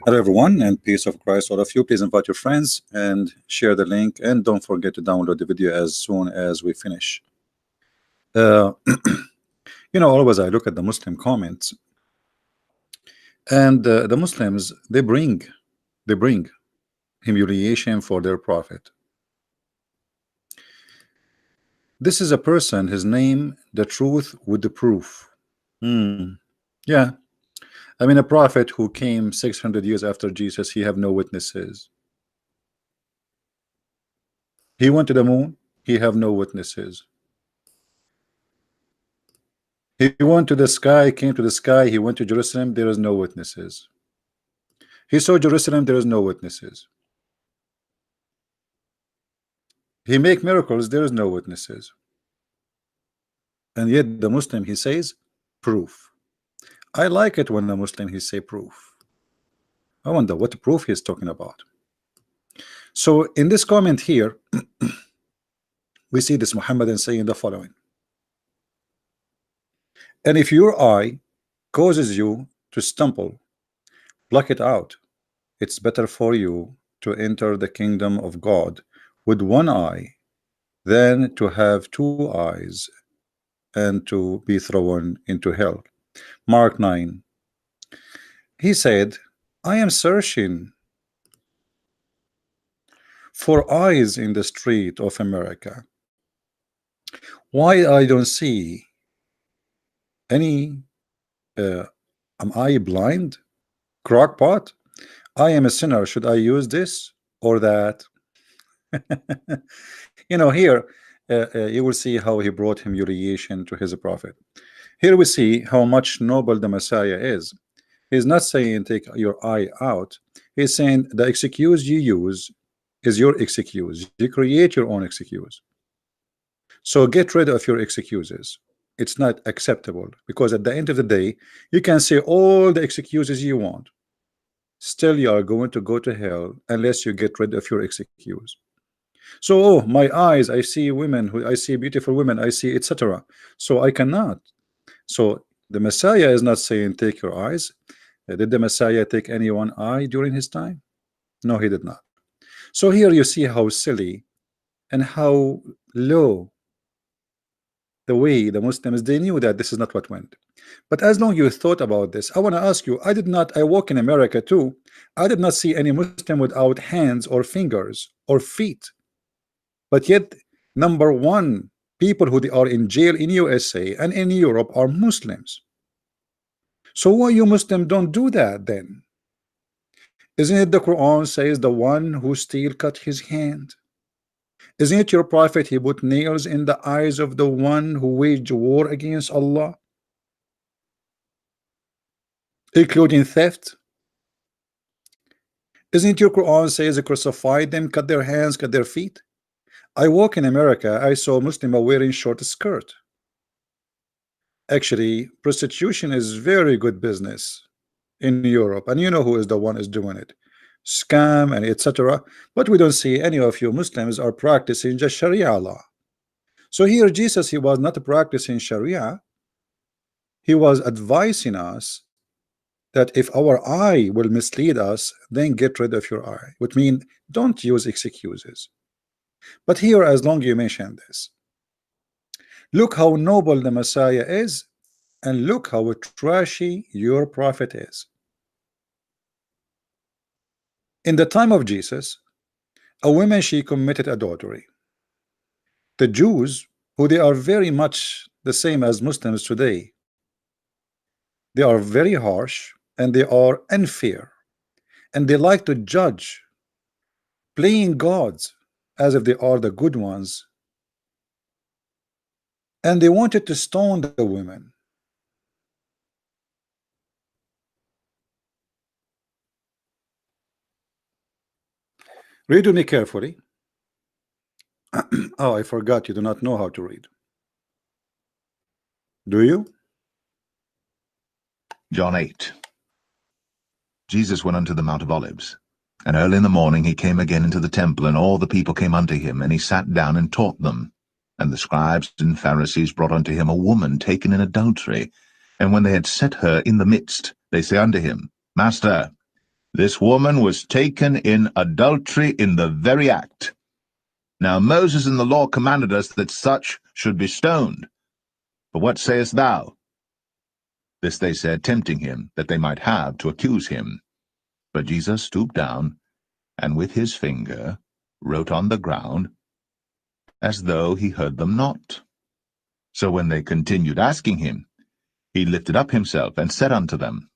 Hello everyone, and peace of Christ all of you. Please invite your friends and share the link, and don't forget to download the video as soon as we finish. Always I look at the Muslim comments, and the Muslims, they bring humiliation for their prophet. This is a person, his name, the truth with the proof. Yeah, I mean, a prophet who came 600 years after Jesus, he have no witnesses. He went to the moon, he have no witnesses. He went to the sky, came to the sky, he went to Jerusalem, there is no witnesses. He saw Jerusalem, there is no witnesses. He make miracles, there is no witnesses. And yet the Muslim, he says proof. I like it when the Muslim he say proof. I wonder what proof he's talking about. So in this comment here, we see this Mohammedan saying the following: and if your eye causes you to stumble, pluck it out. It's better for you to enter the kingdom of God with one eye than to have two eyes and to be thrown into hell. Mark 9. He said, I am searching for eyes in the street of America. Why I don't see any? Am I blind? Crockpot? I am a sinner. Should I use this or that? Here you will see how he brought humiliation to his prophet. Here we see how much noble the Messiah is. He's not saying take your eye out. He's saying the excuse you use is your excuse. You create your own excuse. So get rid of your excuses. It's not acceptable, because at the end of the day, you can say all the excuses you want. Still, you are going to go to hell unless you get rid of your excuse. So, oh, my eyes, I see women, I see beautiful women, I see etc. So I cannot. So the Messiah is not saying take your eyes. Did the Messiah take any one eye during his time? No, he did not. So here you see how silly and how low the way the Muslims, they knew that this is not what went. But as long you thought about this, I want to ask you, I walk in America too. I did not see any Muslim without hands or fingers or feet. But yet, number one, people who are in jail in USA and in Europe are Muslims. So why you Muslim don't do that then? Isn't it the Quran says the one who steal cut his hand? Isn't it your prophet he put nails in the eyes of the one who waged war against Allah, including theft? Isn't your Quran says crucify them, cut their hands, cut their feet? I walk in America, I saw Muslim wearing short skirt. Actually, prostitution is very good business in Europe, and you know who is the one is doing it, scam and etc. But we don't see any of you Muslims are practicing just Sharia law. So here Jesus, he was not practicing Sharia. He was advising us that if our eye will mislead us, then get rid of your eye, which means don't use excuses. But here, as long as you mention this, look how noble the Messiah is, and look how trashy your prophet is. In the time of Jesus, a woman, she committed adultery. The Jews, who they are very much the same as Muslims today, they are very harsh and they are unfair, and they like to judge, playing gods as if they are the good ones, and they wanted to stone the women. Read with me carefully. Oh, I forgot, you do not know how to read. Do you? John 8. Jesus went unto the Mount of Olives, and early in the morning he came again into the temple, and all the people came unto him, and he sat down and taught them. And the scribes and Pharisees brought unto him a woman taken in adultery, And when they had set her in the midst, they say unto him, Master, this woman was taken in adultery in the very act. Now Moses in the law commanded us that such should be stoned. But what sayest thou? This they said, tempting him, that they might have to accuse him. But Jesus stooped down, and with his finger wrote on the ground, as though he heard them not. So when they continued asking him, he lifted up himself, and said unto them,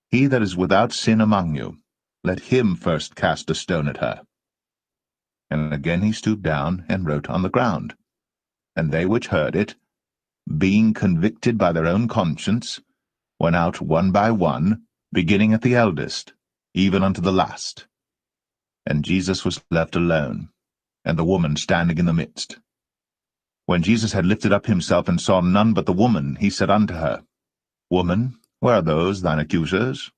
He that is without sin among you, let him first cast a stone at her. And again he stooped down, and wrote on the ground. And they which heard it, being convicted by their own conscience, went out one by one, beginning at the eldest, even unto the last. And Jesus was left alone, and the woman standing in the midst. When Jesus had lifted up himself, and saw none but the woman, he said unto her, Woman, where are those thine accusers?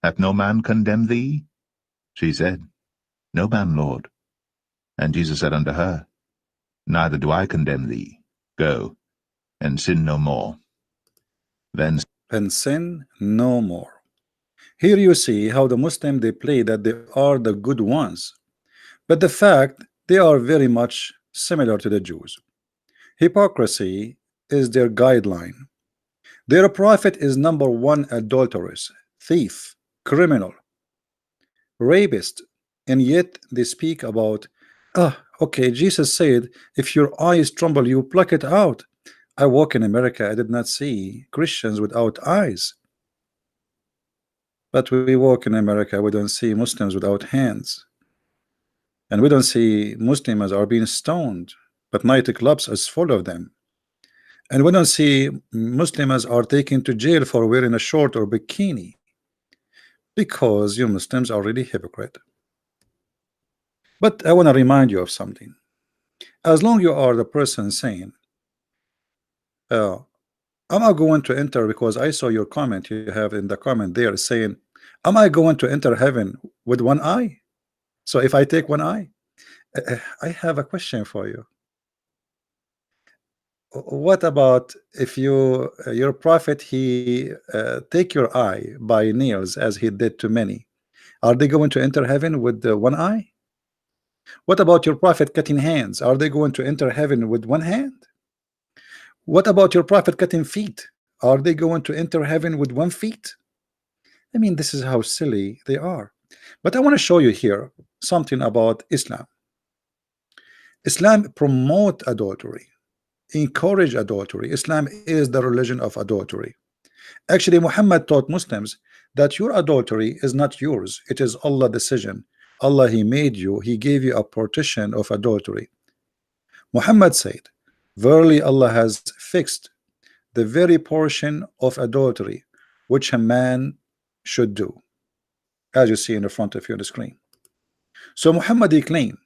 Hath no man condemned thee? She said, No man, Lord. And Jesus said unto her, Neither do I condemn thee. Go, and sin no more. Then And sin no more. Here you see how the Muslim, they play that they are the good ones, but the fact they are very much similar to the Jews. Hypocrisy is their guideline. Their prophet is number one adulteress, thief, criminal, rapist, and yet they speak about, okay, Jesus said, if your eyes tremble, you pluck it out. I walk in America, I did not see Christians without eyes. But we walk in America, we don't see Muslims without hands. And we don't see Muslims are being stoned, but nightclubs is full of them. And we don't see Muslims are taken to jail for wearing a short or bikini, because you Muslims are really hypocrite. But I want to remind you of something. As long you are the person saying, I'm not going to enter, because I saw your comment you have in the comment there saying, am I going to enter heaven with one eye? So if I take one eye, I have a question for you. What about if you your prophet, he take your eye by nails as he did to many? Are they going to enter heaven with one eye? What about your prophet cutting hands? Are they going to enter heaven with one hand? What about your prophet cutting feet? Are they going to enter heaven with one feet? I mean, this is how silly they are. But I want to show you here something about Islam. Islam promote adultery, encourage adultery. Islam is the religion of adultery. Actually, Muhammad taught Muslims that your adultery is not yours, it is Allah's decision. Allah, he made you, he gave you a partition of adultery. Muhammad said, verily Allah has fixed the very portion of adultery which a man should do, as you see in the front of you on the screen. So Muhammad, he claimed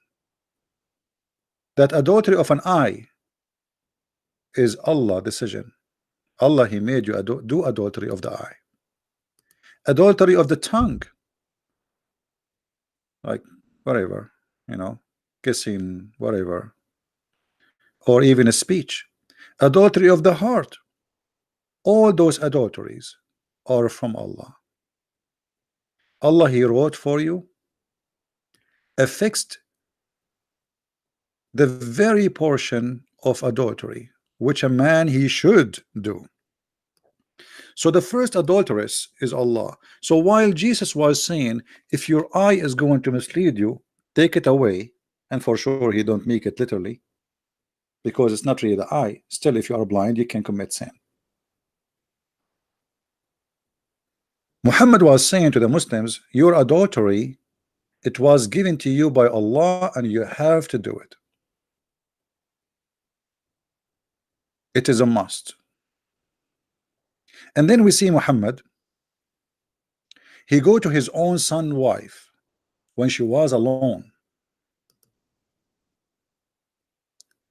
that adultery of an eye is Allah's decision. Allah, he made you do adultery of the eye. Adultery of the tongue, like whatever, you know, kissing, whatever, or even a speech. Adultery of the heart, all those adulteries are from Allah. Allah, he wrote for you, affixed the very portion of adultery which a man he should do. So the first adulteress is Allah. So while Jesus was saying, if your eye is going to mislead you, take it away, and for sure he don't make it literally, because it's not really the eye. Still, if you are blind, you can commit sin. Muhammad was saying to the Muslims, your adultery, it was given to you by Allah, and you have to do it. It is a must. And then we see Muhammad, he go to his own son's wife when she was alone.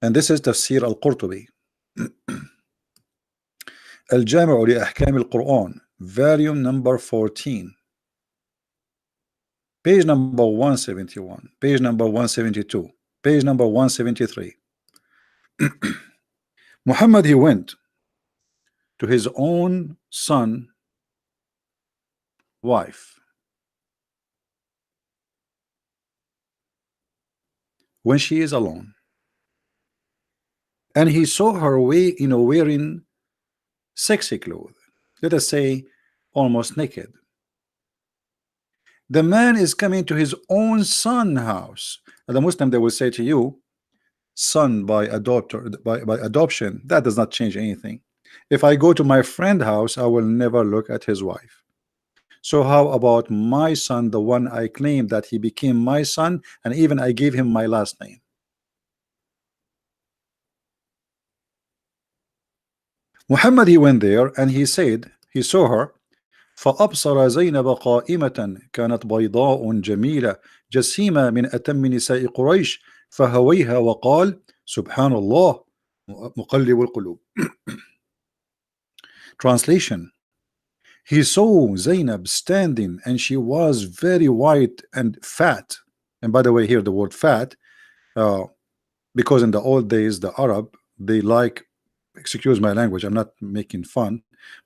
And this is Tafsir Al-Qurtubi, Al-Jami'u li Ahkam Al-Quran, volume number 14, page number 171, page number 172, page number 173. Muhammad, he went to his own son wife when she is alone, and he saw her wearing sexy clothes, let us say almost naked. The man is coming to his own son house. And the Muslim, they will say to you, son by by adoption, that does not change anything. If I go to my friend's house, I will never look at his wife. So how about my son, the one I claim that he became my son, and even I gave him my last name? Muhammad, he went there and he said he saw her. فأبصر زينب قائمة كانت بيضاء جميلة جسيمة من أتم نساء قريش فهويها وقال سبحان الله مقلب القلوب. Translation: he saw Zainab standing and she was very white and fat. And by the way, here the word fat, because in the old days the Arab, they like, excuse my language, I'm not making fun,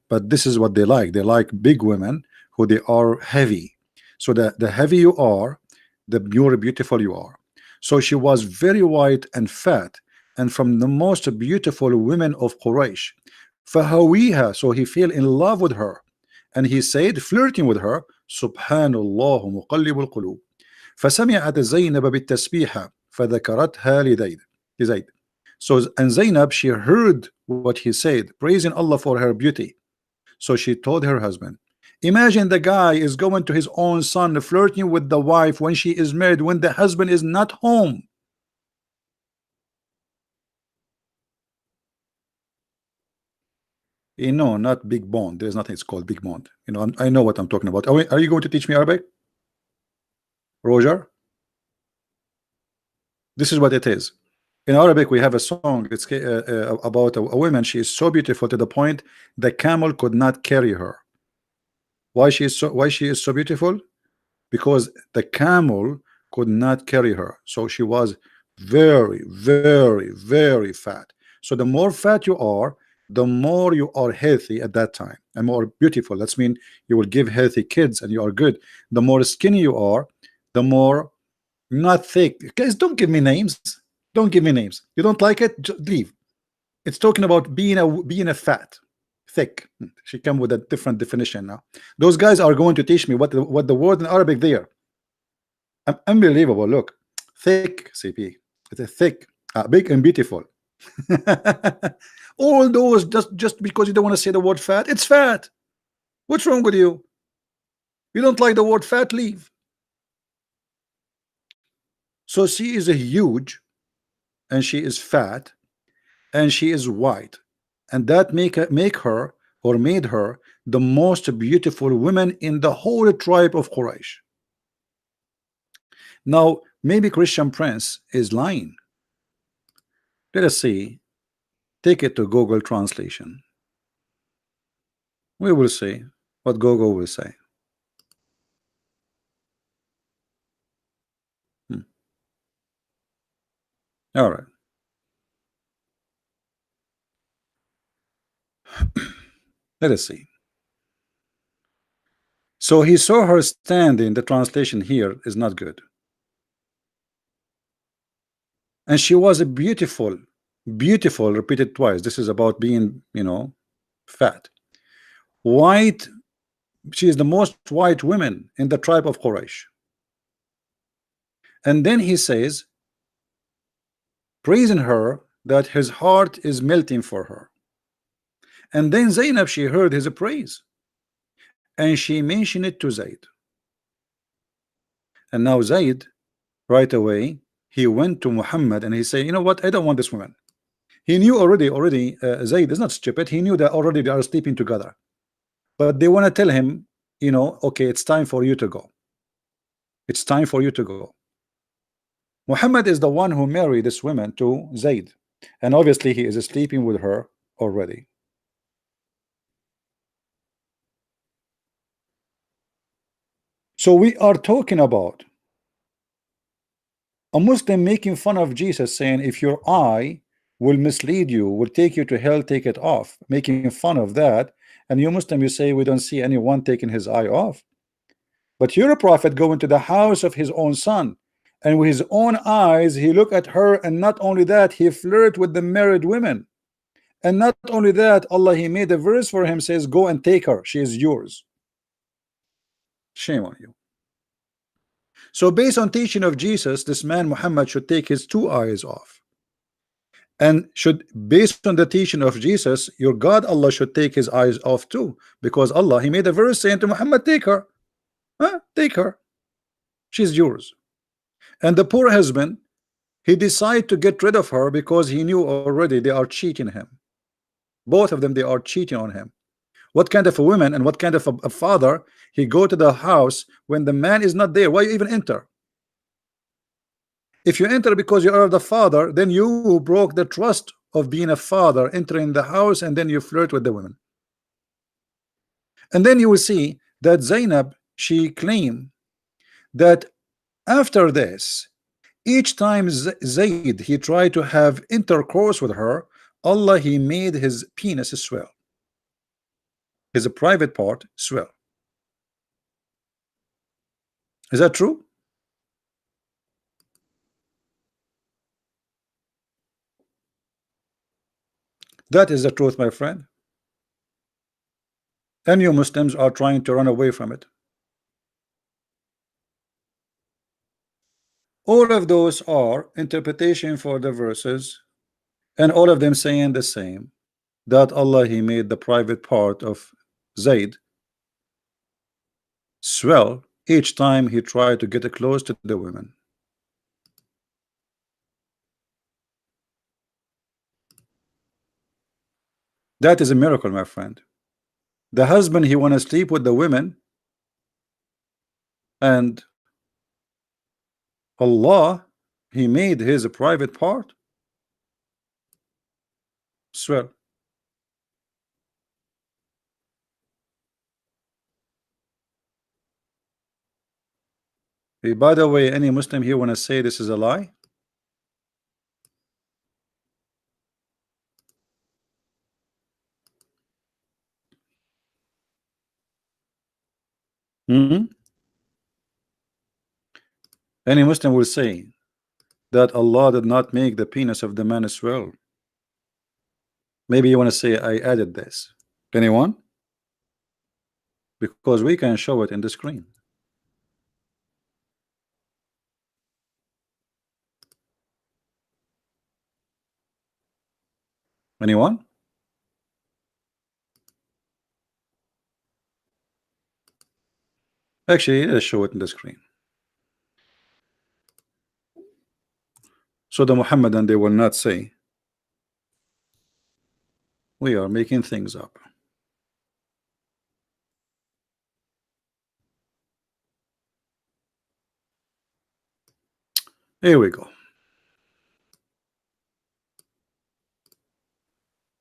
but this is what they like. They like big women who they are heavy. So the heavy you are, the more beautiful you are. So she was very white and fat, and from the most beautiful women of Quraysh. فهويها, so he fell in love with her, and he said, flirting with her, سبحان الله مقلب القلوب. فسمعت زينب بالتسبيحة فذكرتها لزيد. So, and Zainab, she heard what he said, praising Allah for her beauty. So she told her husband. Imagine the guy is going to his own son, flirting with the wife when she is married, when the husband is not home. You know, not big bond. There's nothing it's called big bond. You know, I know what I'm talking about. Are you going to teach me Arabic, Roger? This is what it is. In Arabic, we have a song. It's about a woman. She is so beautiful to the point the camel could not carry her. Why she is so beautiful? Because the camel could not carry her. So she was very, very, very fat. So the more fat you are, the more you are healthy at that time and more beautiful. That's mean you will give healthy kids and you are good. The more skinny you are, the more not thick. Guys, don't give me names. Don't give me names. You don't like it? Just leave. It's talking about being a fat, thick. She come with a different definition now. Those guys are going to teach me what the word in Arabic there. Unbelievable. Look, thick, CP. It's a thick, big and beautiful. All those just because you don't want to say the word fat. It's fat. What's wrong with you? You don't like the word fat? Leave. So she is a huge, and she is fat, and she is white, and that made her the most beautiful woman in the whole tribe of Quraysh. Now maybe Christian Prince is lying. Let us see. Take it to Google translation. We will see what Google will say. All right. Let us see. So he saw her standing. The translation here is not good. And she was a beautiful, repeated twice. This is about being, you know, fat. White. She is the most white woman in the tribe of Quraysh. And then he says, praising her, that his heart is melting for her. And then Zainab, she heard his praise, and she mentioned it to Zaid. And now Zaid, right away, he went to Muhammad and he said, you know what, I don't want this woman. He knew already Zaid is not stupid. He knew that already they are sleeping together, but they want to tell him, you know, okay, it's time for you to go. It's time for you to go. Muhammad is the one who married this woman to Zaid, and obviously he is sleeping with her already. So we are talking about a Muslim making fun of Jesus, saying, if your eye will mislead you, will take you to hell, take it off, making fun of that. And you Muslim, you say we don't see anyone taking his eye off. But you're a prophet going to the house of his own son, and with his own eyes he look at her, and not only that, he flirt with the married women. And not only that, Allah, he made a verse for him, says, go and take her, she is yours. Shame on you. So based on teaching of Jesus, this man Muhammad should take his two eyes off. And should, based on the teaching of Jesus, your God Allah should take his eyes off too, because Allah, he made a verse saying to Muhammad, take her, take her, she's yours. And the poor husband, he decided to get rid of her because he knew already they are cheating him. Both of them, they are cheating on him. What kind of a woman and what kind of a father, he go to the house when the man is not there? Why you even enter? If you enter because you are the father, then you broke the trust of being a father, entering the house, and then you flirt with the women. And then you will see that Zainab, she claimed that after this, each time Zayd he tried to have intercourse with her, Allah, he made his penis swell, his private part swell. Is that true? That is the truth, my friend. And you Muslims are trying to run away from it. All of those are interpretation for the verses, and all of them saying the same, that Allah, he made the private part of Zayd swell each time he tried to get close to the women. That is a miracle, my friend. The husband, he want to sleep with the women, and Allah, he made his private part swell. Hey, by the way, any Muslim here want to say this is a lie? Any Muslim will say that Allah did not make the penis of the man swell. Maybe you want to say I added this. Anyone? Because we can show it in the screen. Anyone? Actually, let's show it in the screen. So the Mohammedan, they will not say we are making things up. Here we go.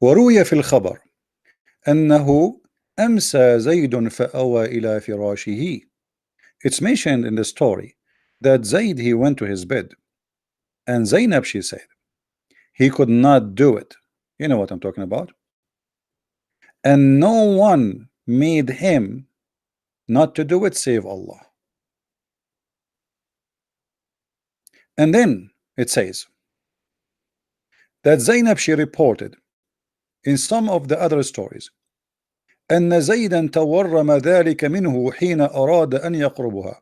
وروي في الخبر أنه أمسى زيد فأوى إلى فراشه. It's mentioned in the story that Zayd, he went to his bed, and Zainab, she said he could not do it. You know what I'm talking about. And no one made him not to do it save Allah. And then it says that Zainab, she reported in some of the other stories أن زيدا تورم ذلك منه حين أراد أن يقربها,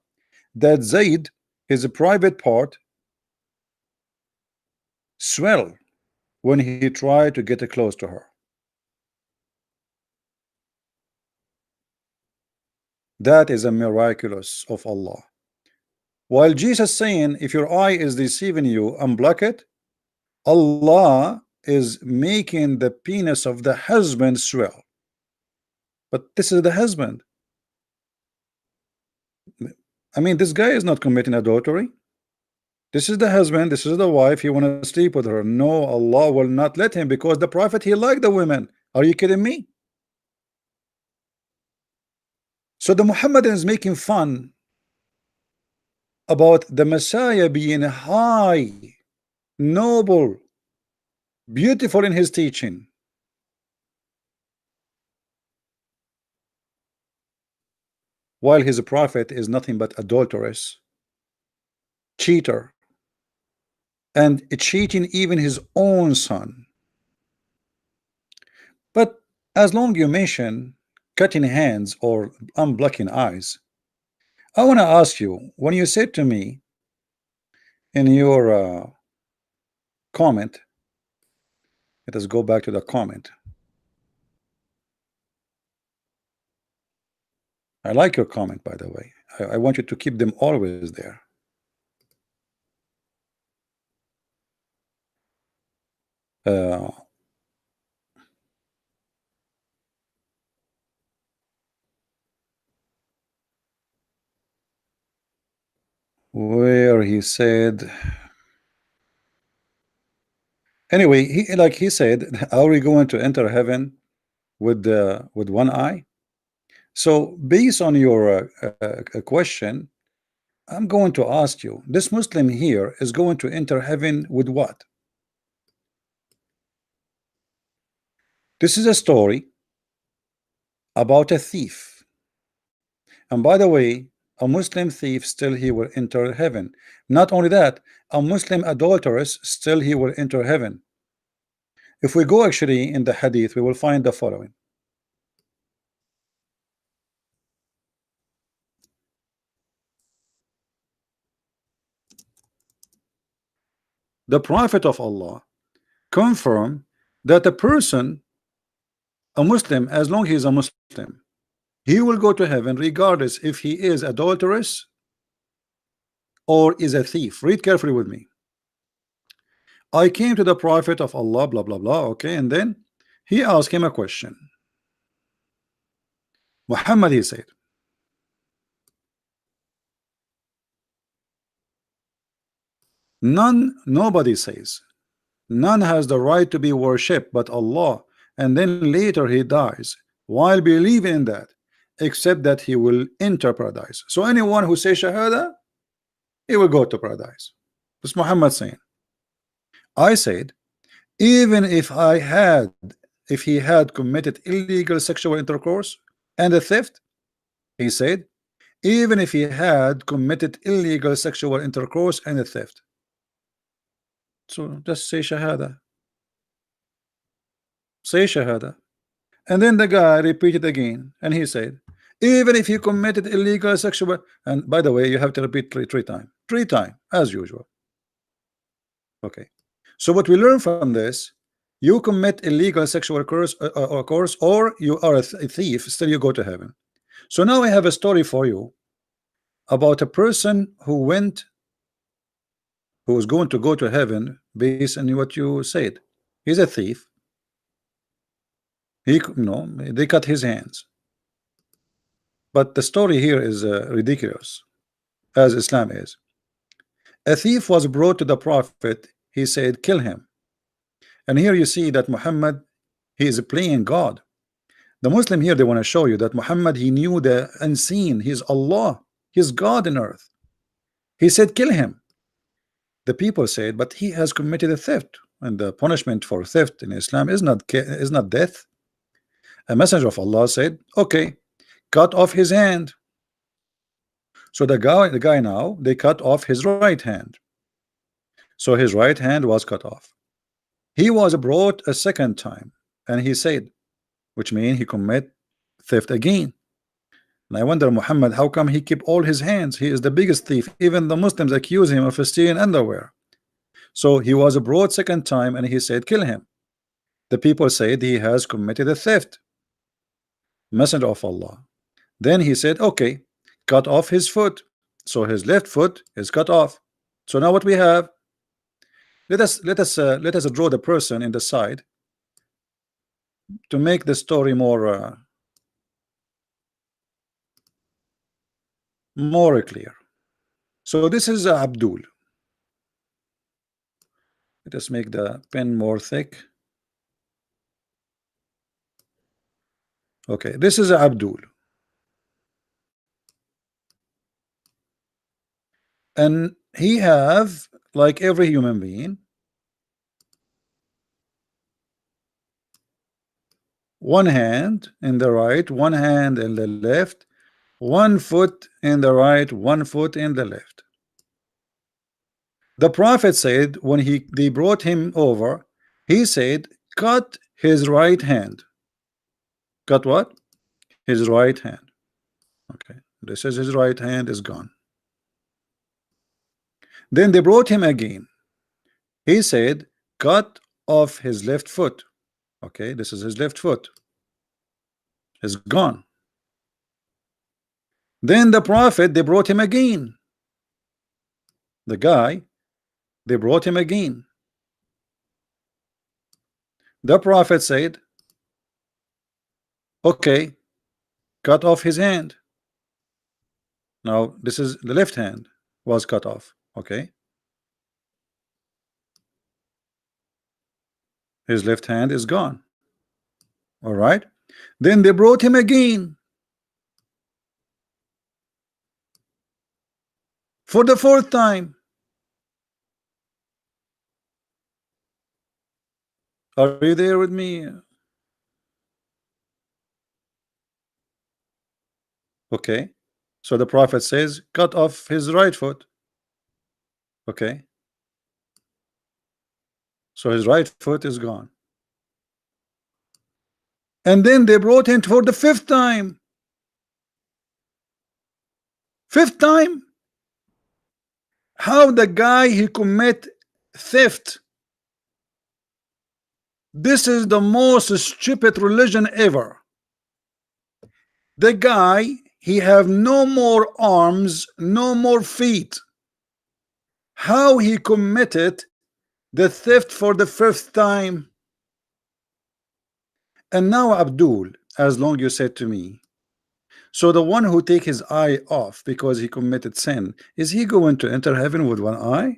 that Zayd, his private part, swell when he tried to get close to her. That is a miraculous of Allah. While Jesus saying, if your eye is deceiving you, unblock it, Allah is making the penis of the husband swell. But this is the husband. I mean, this guy is not committing adultery. This is the husband, this is the wife, he want to sleep with her. No, Allah will not let him, because the prophet, he liked the women. Are you kidding me? So the Muhammadan is making fun about the Messiah being high, noble, beautiful in his teaching, while his prophet is nothing but adulterous, cheater, and cheating even his own son. But as long you mention cutting hands or unblocking eyes, I want to ask you, when you said to me in your comment, let us go back to the comment. I like your comment, by the way. I want you to keep them always there. Uh, where he said, anyway, he said, are we going to enter heaven with one eye? So based on your question, I'm going to ask you, this Muslim here is going to enter heaven with what? This is a story about a thief. And by the way, a Muslim thief still he will enter heaven. Not only that, a Muslim adulteress still he will enter heaven. If we go actually in the Hadith, we will find the following. The Prophet of Allah confirmed that a person, a Muslim, as long as he is a Muslim, he will go to heaven regardless if he is adulterous or is a thief. Read carefully with me. I came to the Prophet of Allah, blah blah blah. Okay, and then he asked him a question. Muhammad, he said, nobody says, none has the right to be worshipped but Allah, and then later he dies while believing in that, except that he will enter paradise. So anyone who says Shahada, he will go to paradise. That's Muhammad saying. I said, even if he had committed illegal sexual intercourse and a theft, he said, even if he had committed illegal sexual intercourse and a theft. So just say Shahada. Say Shahada. And then the guy repeated again, and he said, even if he committed illegal sexual, and by the way, you have to repeat three times, as usual. Okay. So what we learn from this, you commit illegal sexual course, or you are a thief, still you go to heaven. So now I have a story for you about a person who was going to go to heaven based on what you said. He's a thief. They cut his hands. But the story here is ridiculous, as Islam is. A thief was brought to the Prophet. He said, kill him. And here you see that Muhammad, he is playing God. The Muslim here, they want to show you that Muhammad, he knew the unseen. He's Allah. He's God in earth. He said, kill him. The people said, but he has committed a theft, and the punishment for theft in Islam is not death. A messenger of Allah said, okay, cut off his hand. So the guy now, they cut off his right hand. So his right hand was cut off. He was brought a second time, and he said, which means he commit theft again. And I wonder, Muhammad, how come he keep all his hands? He is the biggest thief. Even the Muslims accuse him of stealing underwear. So he was brought second time, and he said, kill him. The people said he has committed a theft. Messenger of Allah. Then he said, okay, cut off his foot. So his left foot is cut off. So now what we have? Let us draw the person in the side to make the story more clear. So this is Abdul. Let us make the pen more thick. Okay, this is Abdul. And he have, like every human being, one hand in the right, one hand in the left, one foot in the right, one foot in the left. The Prophet said when they brought him over, he said, cut his right hand. Cut what? His right hand. Okay, this is his right hand is gone. Then they brought him again. He said, cut off his left foot. Okay, this is his left foot. Is gone. Then the Prophet, they brought him again. The guy, they brought him again. The Prophet said, okay, cut off his hand. Now this is the left hand was cut off. Okay, his left hand is gone. All right, then they brought him again for the fourth time. Are you there with me? Okay, so the Prophet says, cut off his right foot. Okay, so his right foot is gone. And then they brought him for the fifth time. Fifth time? How the guy he commit theft? This is the most stupid religion ever. The guy, he have no more arms, no more feet. How he committed the theft for the fifth time? And now Abdul, as long you said to me, so the one who take his eye off because he committed sin, is he going to enter heaven with one eye?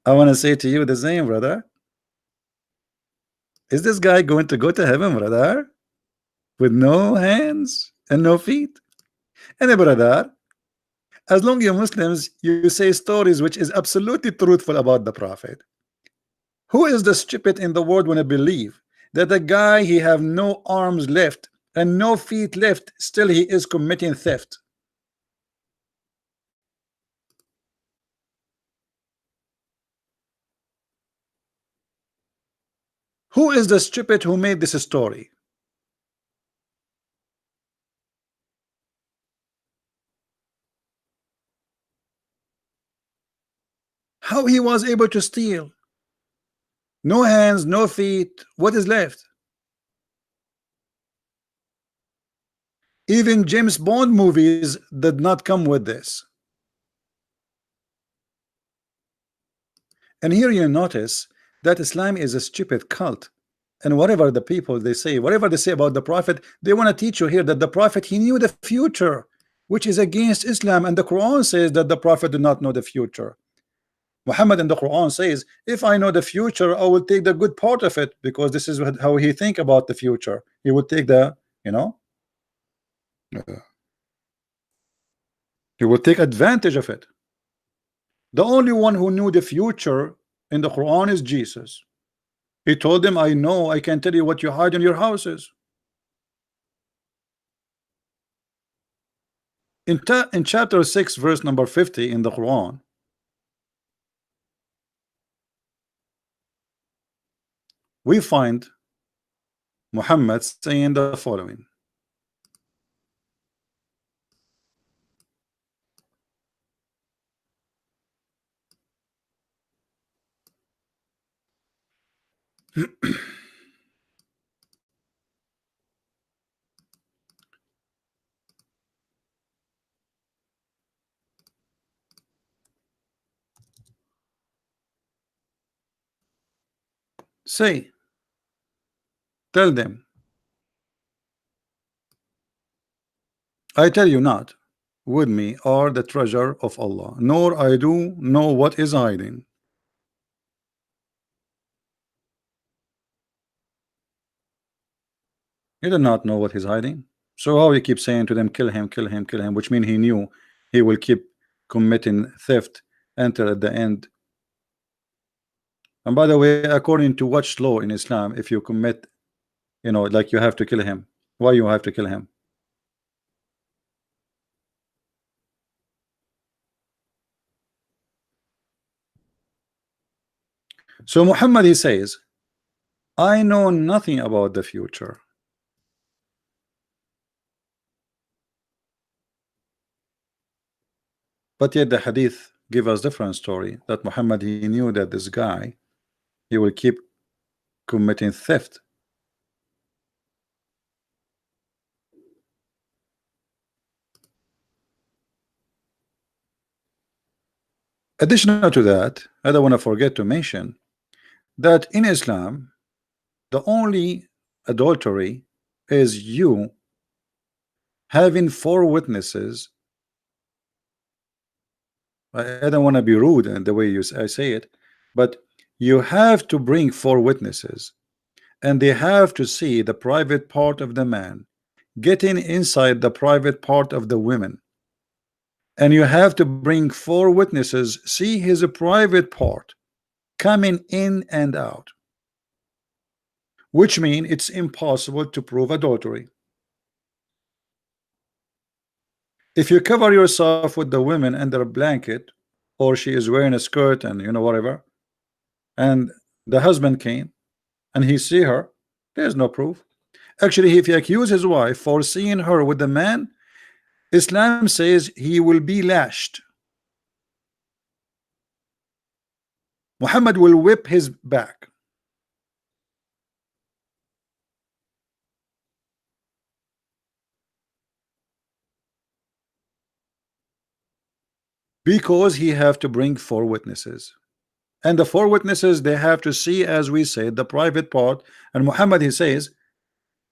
I want to say to you the same, brother. Is this guy going to go to heaven, brother, with no hands and no feet? And brother, as long as you're Muslims, you say stories which is absolutely truthful about the Prophet. Who is the stupid in the world when I believe that the guy he have no arms left and no feet left, still he is committing theft? Who is the stupid who made this story? How he was able to steal? No hands, no feet. What is left? Even James Bond movies did not come with this. And here you notice that Islam is a stupid cult. And whatever the people they say, whatever they say about the Prophet, they want to teach you here that the Prophet, he knew the future, which is against Islam. And the Quran says that the Prophet did not know the future. Muhammad in the Quran says, if I know the future, I will take the good part of it, because this is how he think about the future. He would take the, you know, he would take advantage of it. The only one who knew the future in the Quran is Jesus. He told them, I know, I can tell you what you hide in your houses. In chapter 6 verse number 50 in the Quran, we find Muhammad saying the following. Say, tell them, I tell you not, with me are the treasure of Allah, nor I do know what is hiding. He did not know what he's hiding. So how he keeps saying to them, kill him, kill him, kill him, which means he knew he will keep committing theft until at the end. And by the way, according to which law in Islam, if you commit, You know, like you have to kill him. Why you have to kill him? So Muhammad, he says, I know nothing about the future. But yet the hadith give us different story, that Muhammad, he knew that this guy, he will keep committing theft. Additional to that, I don't want to forget to mention that in Islam, the only adultery is you having 4 witnesses. I don't want to be rude in the way I say it, but you have to bring 4 witnesses, and they have to see the private part of the man getting inside the private part of the women, and you have to bring 4 witnesses see his private part coming in and out, which means it's impossible to prove adultery. If you cover yourself with the women under a blanket, or she is wearing a skirt and you know whatever, and the husband came and he see her, there's no proof. Actually, if he accuse his wife for seeing her with the man, Islam says he will be lashed. Muhammad will whip his back. Because he have to bring 4 witnesses, and the 4 witnesses, they have to see, as we said, the private part. And Muhammad, he says,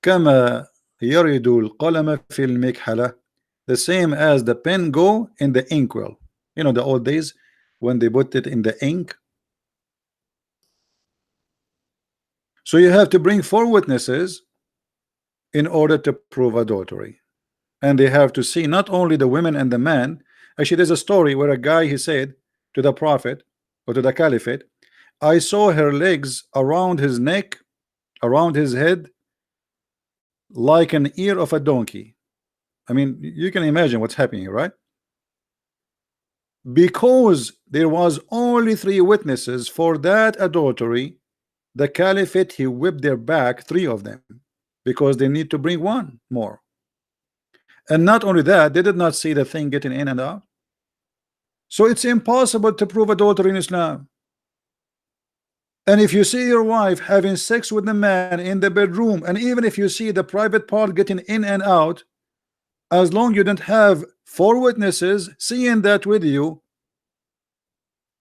كما يرد القلم في المكحلة, the same as the pen go in the inkwell. You know, the old days when they put it in the ink. So you have to bring 4 witnesses in order to prove adultery, and they have to see not only the women and the man. Actually, there's a story where a guy, he said to the prophet or to the caliphate, I saw her legs around his neck, around his head, like an ear of a donkey. I mean, you can imagine what's happening, right? Because there was only 3 witnesses for that adultery, the caliphate, he whipped their back, 3 of them, because they need to bring 1 more. And not only that, they did not see the thing getting in and out. So it's impossible to prove adultery in Islam. And if you see your wife having sex with the man in the bedroom, and even if you see the private part getting in and out, as long you don't have 4 witnesses seeing that with you,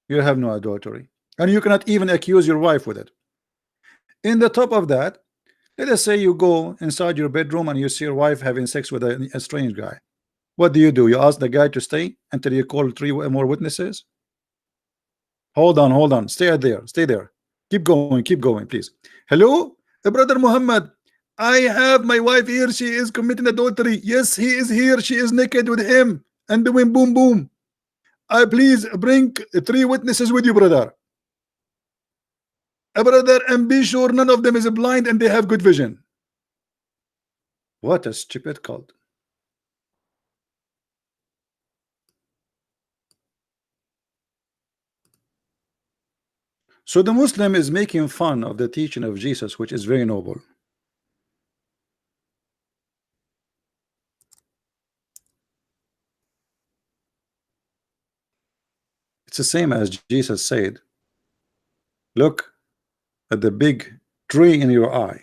you have no adultery, and you cannot even accuse your wife with it. In the top of that, let us say you go inside your bedroom and you see your wife having sex with a strange guy. What do? You ask the guy to stay until you call 3 more witnesses? Hold on, stay there, keep going, please. Hello, brother Muhammad, I have my wife here, she is committing adultery. Yes, he is here, she is naked with him and doing boom boom. I please bring 3 witnesses with you, brother. Brother, and be sure none of them is blind and they have good vision. What a stupid cult. So the Muslim is making fun of the teaching of Jesus, which is very noble. It's the same as Jesus said, look at the big tree in your eye.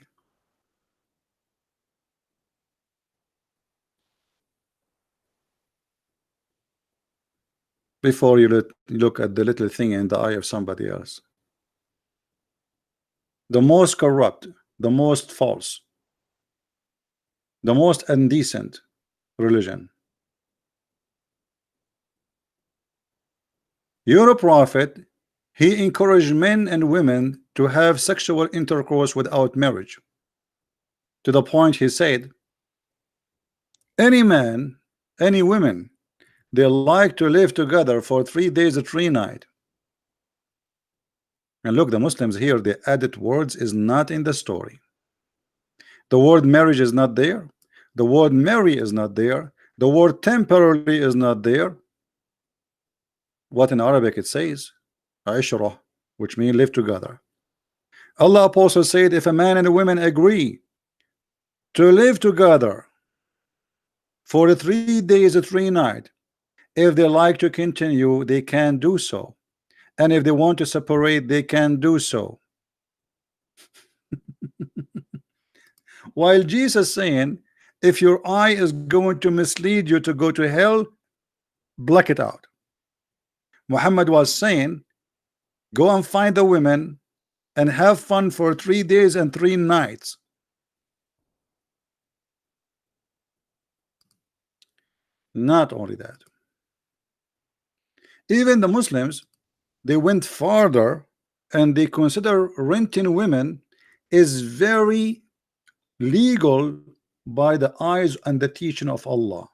Before you look at the little thing in the eye of somebody else. The most corrupt, the most false, the most indecent religion. Your prophet, he encouraged men and women to have sexual intercourse without marriage, to the point he said, any man, any women, they like to live together for 3 days or 3 nights. And look, the Muslims here, the added words is not in the story. The word marriage is not there. The word marry is not there. The word temporarily is not there. What in Arabic it says? Aishra, which means live together. Allah also said, if a man and a woman agree to live together for 3 days and 3 nights, if they like to continue, they can do so. And if they want to separate, they can do so. While Jesus saying, if your eye is going to mislead you to go to hell, block it out. Muhammad was saying, go and find the women and have fun for 3 days and 3 nights. Not only that, even the Muslims, they went farther and they consider renting women is very legal by the eyes and the teaching of Allah.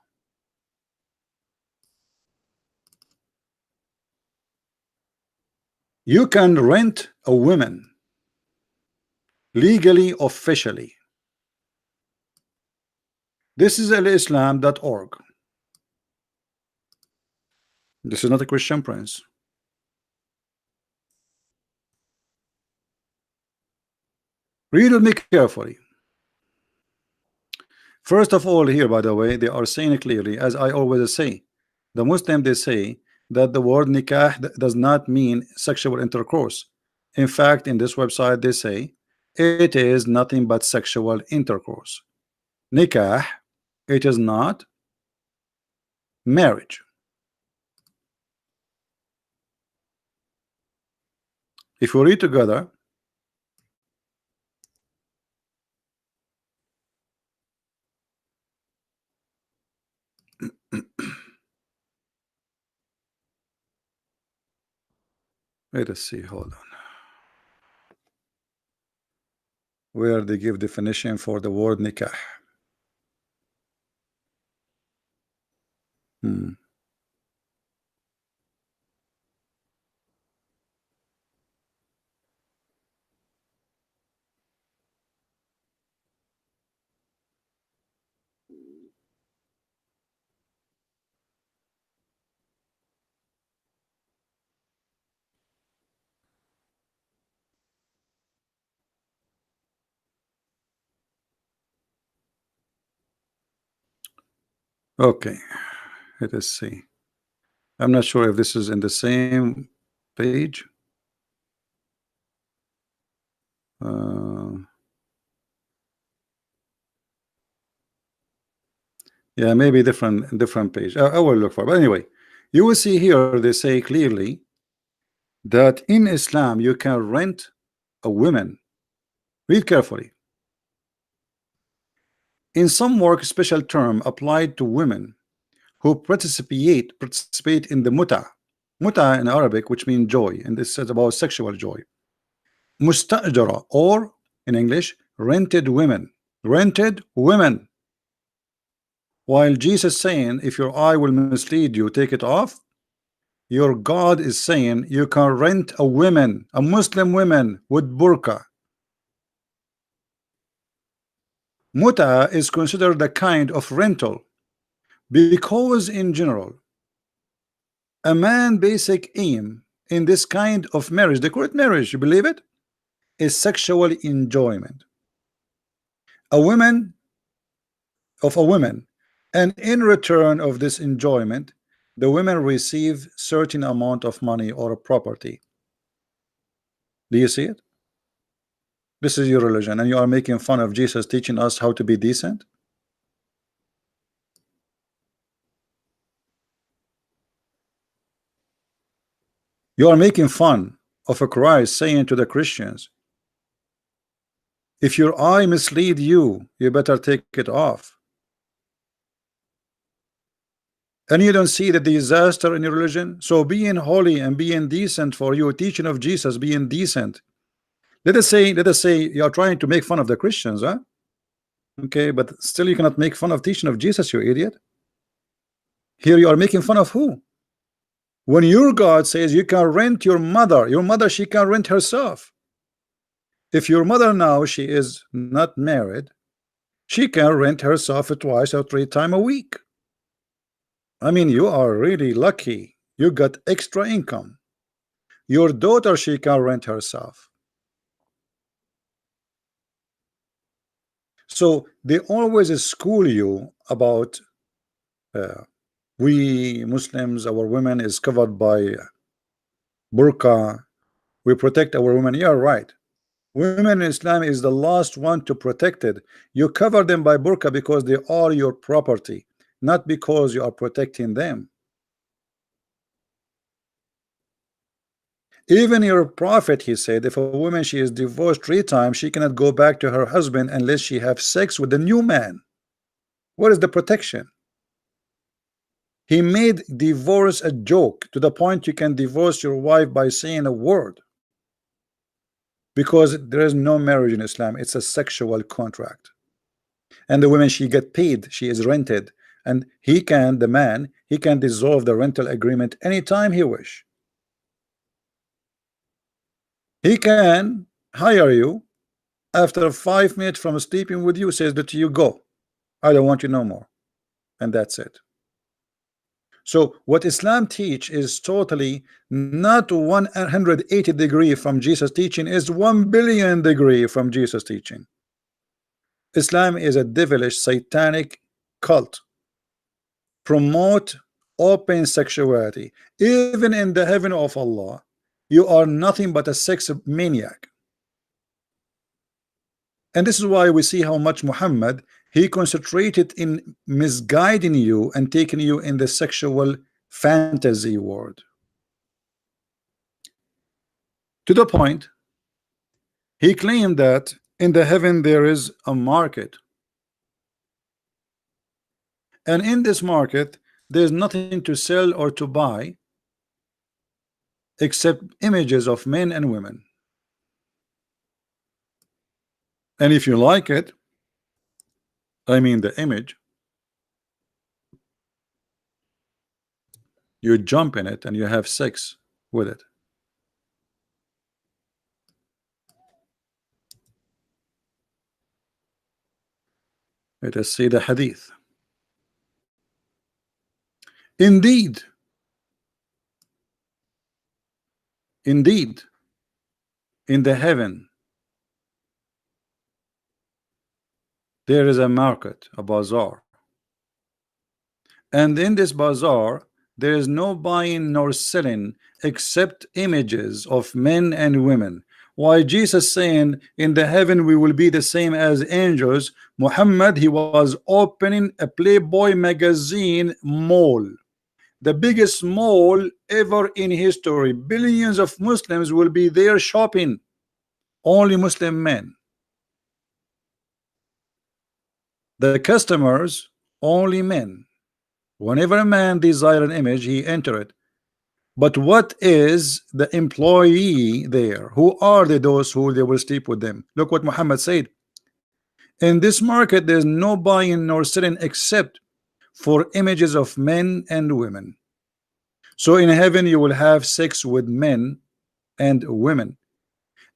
You can rent a woman legally, officially. This is alislam.org. This is not a Christian prince. Read with me carefully. First of all, here, by the way, they are saying clearly, as I always say, the Muslim, they say that the word nikah does not mean sexual intercourse. In fact, in this website, they say it is nothing but sexual intercourse. Nikah, it is not marriage. If we read together, let us see, hold on, where they give definition for the word nikah. Okay, let us see. I'm not sure if this is in the same page. Yeah, maybe different page. I will look for it. But anyway, you will see here they say clearly that in Islam you can rent a woman. Read carefully. In some work, special term applied to women who participate in the muta in Arabic, which means joy, and this is about sexual joy. Mustajara, or in English, rented women. While Jesus saying, if your eye will mislead you, take it off, your God is saying you can rent a woman, a Muslim woman with burqa. Muta is considered a kind of rental because in general a man's basic aim in this kind of marriage, they call it marriage, you believe it, is sexual enjoyment. A woman, and in return of this enjoyment, the women receive certain amount of money or property. Do you see it? This is your religion, and you are making fun of Jesus teaching us how to be decent. You are making fun of a Christ saying to the Christians, if your eye mislead you, you better take it off. And you don't see the disaster in your religion. So being holy and being decent for you, teaching of Jesus, being decent. Let us say you are trying to make fun of the Christians, huh? Okay, but still you cannot make fun of teaching of Jesus, you idiot. Here you are making fun of who? When your God says you can rent your mother, she can rent herself. If your mother now, she is not married, She can rent herself twice or three times a week. I mean, you are really lucky. You got extra income. Your daughter, she can rent herself. So they always school you about we Muslims, our women is covered by burqa. We protect our women. You're right. Women in Islam is the last one to protect it. You cover them by burqa because they are your property, not because you are protecting them. Even your prophet, he said, if a woman she is divorced 3 times, she cannot go back to her husband unless she have sex with the new man. What is the protection? He made divorce a joke to the point you can divorce your wife by saying a word, because there is no marriage in Islam. It's a sexual contract, and the woman, she get paid, she is rented, and he can, the man, he can dissolve the rental agreement anytime he wish. He can hire you after 5 minutes from sleeping with you, says that you go, I don't want you no more, and that's it. So what Islam teach is totally not 180 degree from Jesus teaching, is 1 billion degree from Jesus teaching. Islam is a devilish satanic cult, promote open sexuality. Even in the heaven of Allah, you are nothing but a sex maniac. And this is why we see how much Muhammad, he concentrated in misguiding you and taking you in the sexual fantasy world, to the point he claimed that in the heaven there is a market, and in this market there's nothing to sell or to buy except images of men and women. And if you like it, I mean the image, you jump in it and you have sex with it. Let us see the hadith. Indeed, in the heaven there is a market, a bazaar, and in this bazaar there is no buying nor selling except images of men and women. Why Jesus saying in the heaven we will be the same as angels? Muhammad, he was opening a Playboy magazine mall, the biggest mall ever in history. Billions of Muslims will be there shopping, only Muslim men. The customers only men. Whenever a man desire an image, he enter it. But what is the employee there? Who are they, those who they will sleep with them? Look what Muhammad said. In this market there's no buying nor selling except for images of men and women. So in heaven you will have sex with men and women.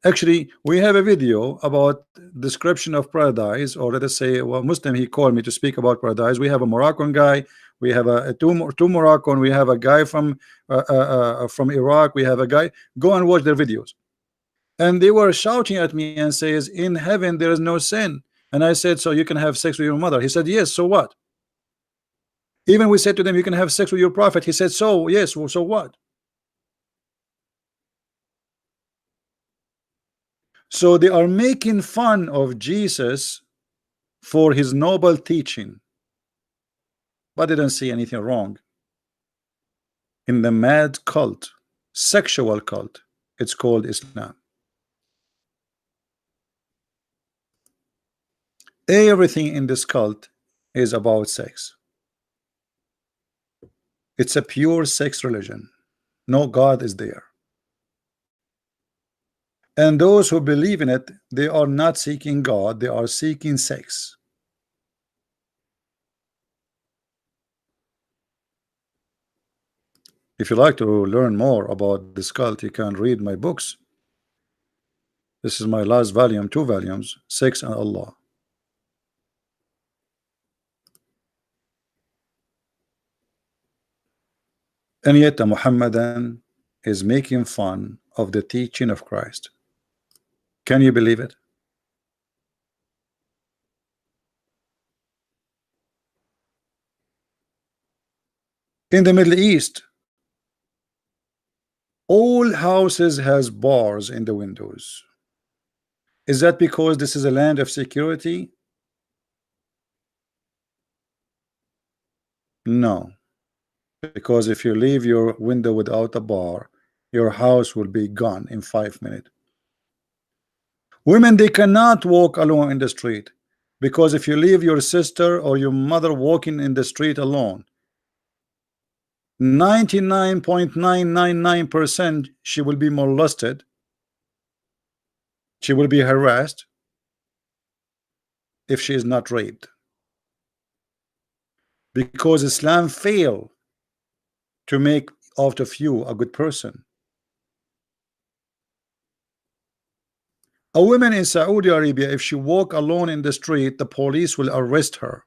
Actually, we have a video about description of paradise, or let us say, well, Muslim, he called me to speak about paradise. We have a Moroccan guy, we have two Moroccan, we have a guy from Iraq, we have a guy. Go and watch their videos. And they were shouting at me and says, in heaven there is no sin. And I said, so you can have sex with your mother? He said, yes, so what? Even we said to them, you can have sex with your prophet. He said, so yes, well, so what? So they are making fun of Jesus for his noble teaching, but they don't see anything wrong in the mad cult, sexual cult. It's called Islam. Everything in this cult is about sex. It's a pure sex religion. No God is there. And those who believe in it, they are not seeking God, they are seeking sex. If you like to learn more about this cult, you can read my books. This is my last volume, 2 volumes, Sex and Allah. And yet a Muhammadan is making fun of the teaching of Christ. Can you believe it? In the Middle East, all houses has bars in the windows. Is that because this is a land of security? No, because if you leave your window without a bar, your house will be gone in 5 minutes. Women, they cannot walk alone in the street, because if you leave your sister or your mother walking in the street alone, 99.999% she will be molested, she will be harassed if she is not raped, because Islam failed to make out of you a good person. A woman in Saudi Arabia, if she walk alone in the street, the police will arrest her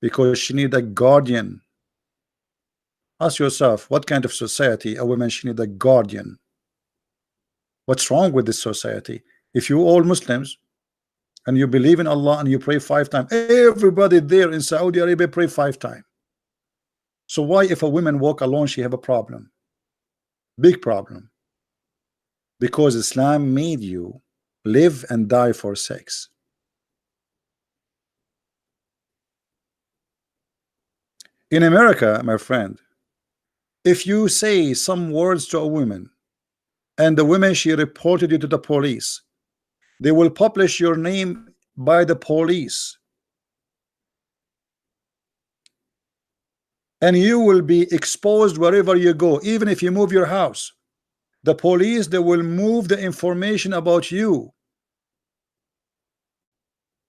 because she need a guardian. Ask yourself, what kind of society a woman she need a guardian? What's wrong with this society? If you all Muslims and you believe in Allah and you pray 5 times, everybody there in Saudi Arabia pray 5 times. So why if a woman walk alone she have a problem? Big problem. Because Islam made you live and die for sex. In America, my friend, if you say some words to a woman and the woman she reported you to the police, they will publish your name by the police and you will be exposed wherever you go. Even if you move your house, the police, they will move the information about you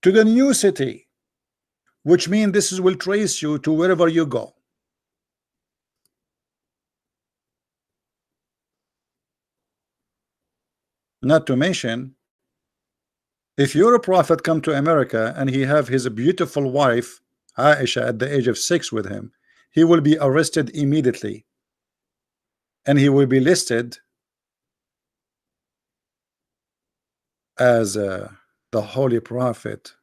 to the new city, which means this will trace you to wherever you go. Not to mention, if your prophet come to America and he have his beautiful wife Aisha at the age of 6 with him, he will be arrested immediately and he will be listed as the holy prophet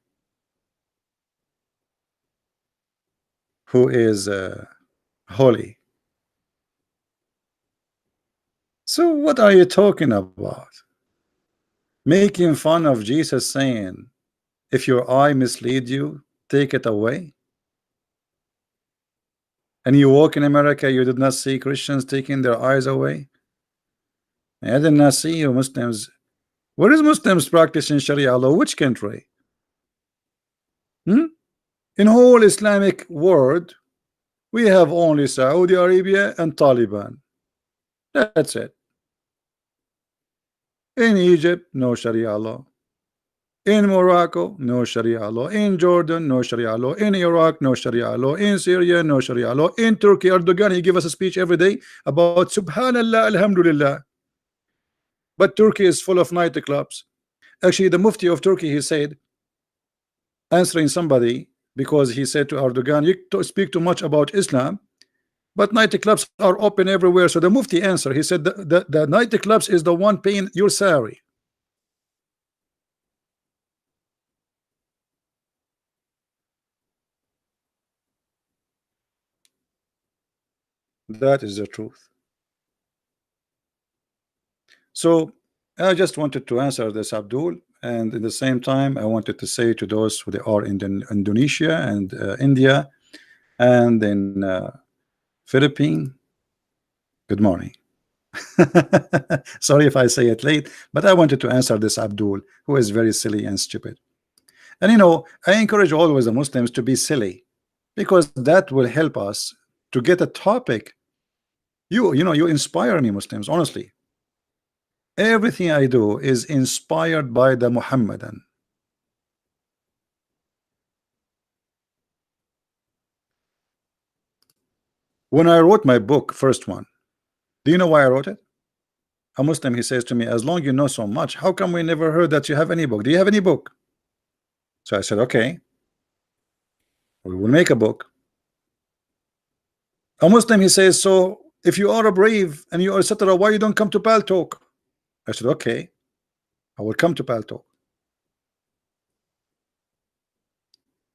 who is holy. So what are you talking about? Making fun of Jesus, saying if your eye mislead you, take it away. And you walk in America, you did not see Christians taking their eyes away. I did not see you Muslims. Where is Muslims practicing Sharia law? Which country? In whole Islamic world, we have only Saudi Arabia and Taliban. That's it. In Egypt, no Sharia law. In Morocco, no Sharia law. In Jordan, no Sharia law. In Iraq, no Sharia law. In Syria, no Sharia law. In Turkey, Erdogan, he give us a speech every day about Subhanallah, Alhamdulillah. But Turkey is full of nightclubs. Actually, the Mufti of Turkey, he said, answering somebody, because he said to Erdogan, you speak too much about Islam, but nightclubs are open everywhere. So the Mufti answered, he said, the nightclubs is the one paying your salary. That is the truth. So I just wanted to answer this, Abdul, and at the same time I wanted to say to those who are in Indonesia and India and in Philippines, good morning. Sorry if I say it late, but I wanted to answer this Abdul, who is very silly and stupid. And you know, I encourage always the Muslims to be silly, because that will help us to get a topic. You know, you inspire me, Muslims, honestly. Everything I do is inspired by the Mohammedan. When I wrote my book, first one, do you know why I wrote it? A Muslim, he says to me, as long you know so much, how come we never heard that you have any book? Do you have any book? So I said, okay, we will make a book. A Muslim, he says, so if you are a brave and you are etc., why you don't come to Pal Talk? I said, okay, I will come to Pal Talk.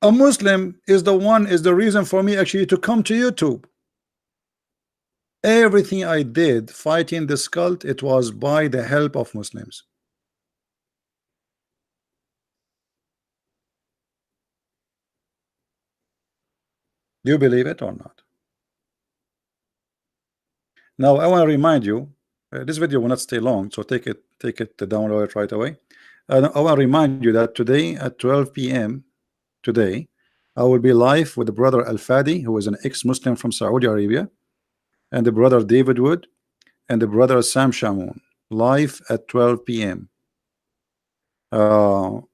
A Muslim is the reason for me actually to come to YouTube. Everything I did fighting this cult, it was by the help of Muslims. Do you believe it or not? Now I want to remind you, this video will not stay long, so take it download it right away. I want to remind you that today at 12 p.m. today I will be live with the brother Al-Fadi, who is an ex-Muslim from Saudi Arabia, and the brother David Wood and the brother Sam Shamoun, live at 12 p.m. Now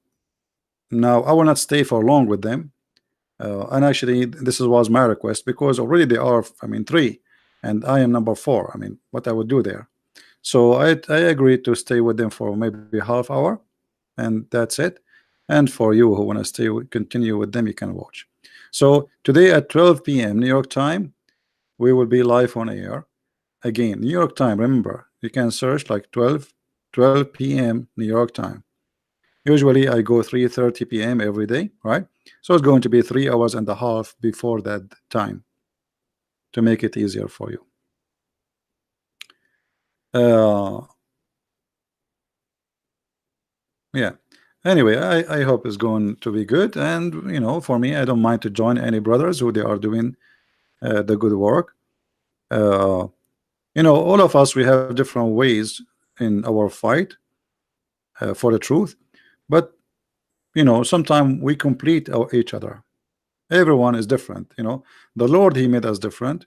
I will not stay for long with them, and actually this was my request, because already they are, I mean, 3 and I am number 4. I mean, what I would do there. So I agreed to stay with them for maybe half hour, and that's it. And for you who want to stay, continue with them, you can watch. So today at 12 p.m. New York time, we will be live on air again. New York time, remember, you can search like 12 p.m. New York time. Usually I go 3:30 p.m. every day, right? So it's going to be 3 hours and a half before that time to make it easier for you. Yeah. Anyway, I hope it's going to be good, and you know, for me, I don't mind to join any brothers who they are doing the good work. You know, all of us, we have different ways in our fight for the truth, but you know, sometimes we complete each other. Everyone is different. You know, the Lord, he made us different,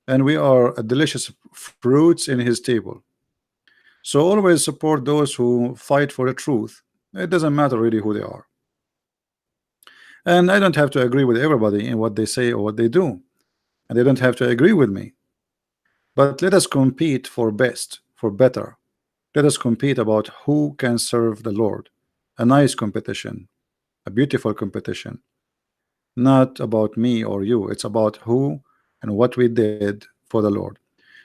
and we are a delicious fruits in his table. So always support those who fight for the truth. It doesn't matter really who they are, and I don't have to agree with everybody in what they say or what they do, and they don't have to agree with me. But let us compete for best, for better. Let us compete about who can serve the Lord. A nice competition, a beautiful competition, not about me or you. It's about who and what we did for the Lord.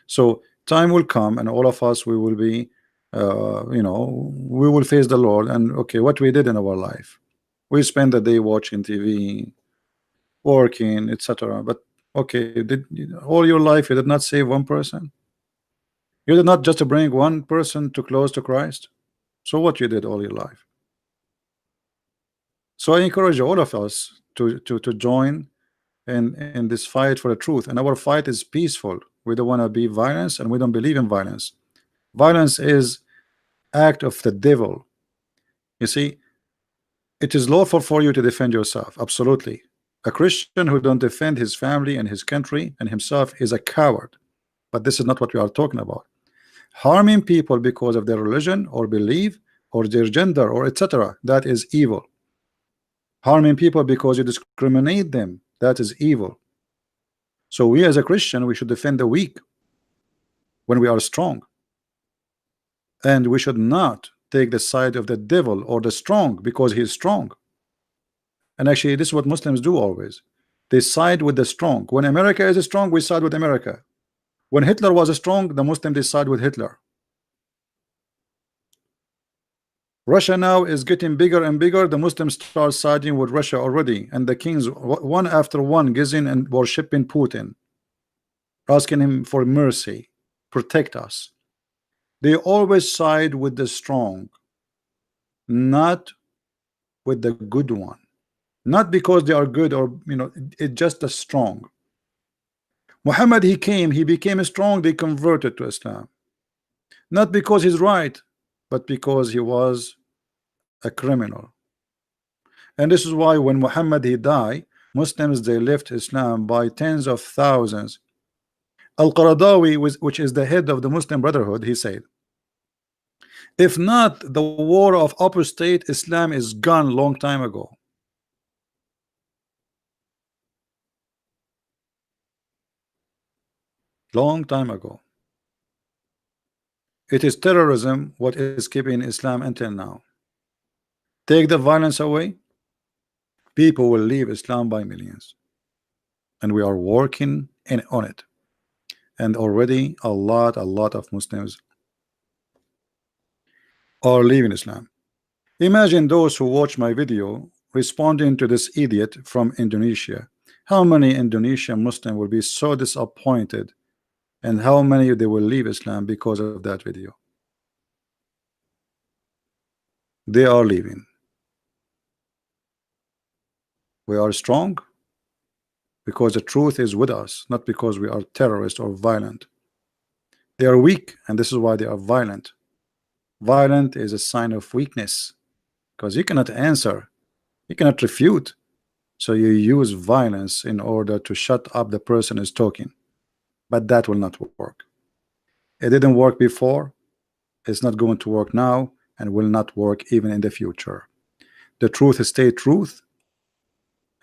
So time will come, and all of us, we will be you know, we will face the Lord, and okay, what we did in our life. We spend the day watching TV, working, etc. But okay, did all your life you did not save one person? You did not just bring one person to close to Christ? So what you did all your life? So I encourage all of us to join in this fight for the truth, and our fight is peaceful. We don't want to be violence, and we don't believe in violence. Violence is act of the devil. You see, it is lawful for you to defend yourself, absolutely. A Christian who don't defend his family and his country and himself is a coward. But this is not what we are talking about. Harming people because of their religion or belief or their gender or etc., that is evil. Harming people because you discriminate them, that is evil. So we as a Christian, we should defend the weak when we are strong, and we should not take the side of the devil or the strong because he is strong. And actually this is what Muslims do always. They side with the strong. When America is strong, we side with America. When Hitler was strong, the Muslims they side with Hitler. Russia now is getting bigger and bigger. The Muslims start siding with Russia already, and the kings one after one gazing and worshiping Putin, asking him for mercy, protect us. They always side with the strong, not with the good one. Not because they are good, or you know, it's just a strong. Muhammad, he came, he became strong, they converted to Islam. Not because he's right, but because he was a criminal. And this is why when Muhammad he died, Muslims they left Islam by tens of thousands. Al-Qaradawi, which is the head of the Muslim Brotherhood, he said, if not the war of apostate, Islam is gone long time ago. Long time ago. It is terrorism what is keeping Islam until now. Take the violence away, people will leave Islam by millions, and we are working on it. And already a lot of Muslims are leaving Islam. Imagine those who watch my video responding to this idiot from Indonesia. How many Indonesian Muslims will be so disappointed, and how many they will leave Islam because of that video? They are leaving. We are strong because the truth is with us, not because we are terrorists or violent. They are weak, and this is why they are violent. Violent is a sign of weakness, because you cannot answer, you cannot refute, so you use violence in order to shut up the person who is talking. But that will not work. It didn't work before, it's not going to work now, and will not work even in the future. The truth stay truth,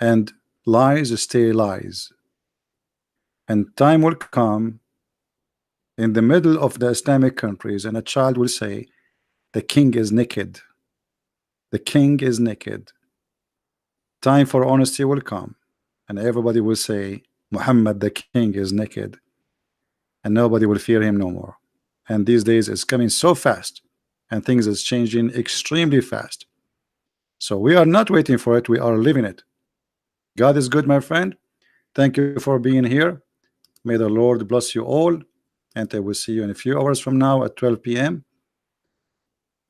and lies stay lies. And time will come in the middle of the Islamic countries, and a child will say, the king is naked. The king is naked. Time for honesty will come, and everybody will say, Muhammad the king is naked, and nobody will fear him no more. And these days it's coming so fast, and things is changing extremely fast. So we are not waiting for it, we are living it. God is good, my friend. Thank you for being here. May the Lord bless you all, and I will see you in a few hours from now at 12 p.m.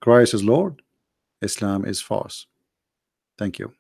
Christ is Lord, Islam is false. Thank you.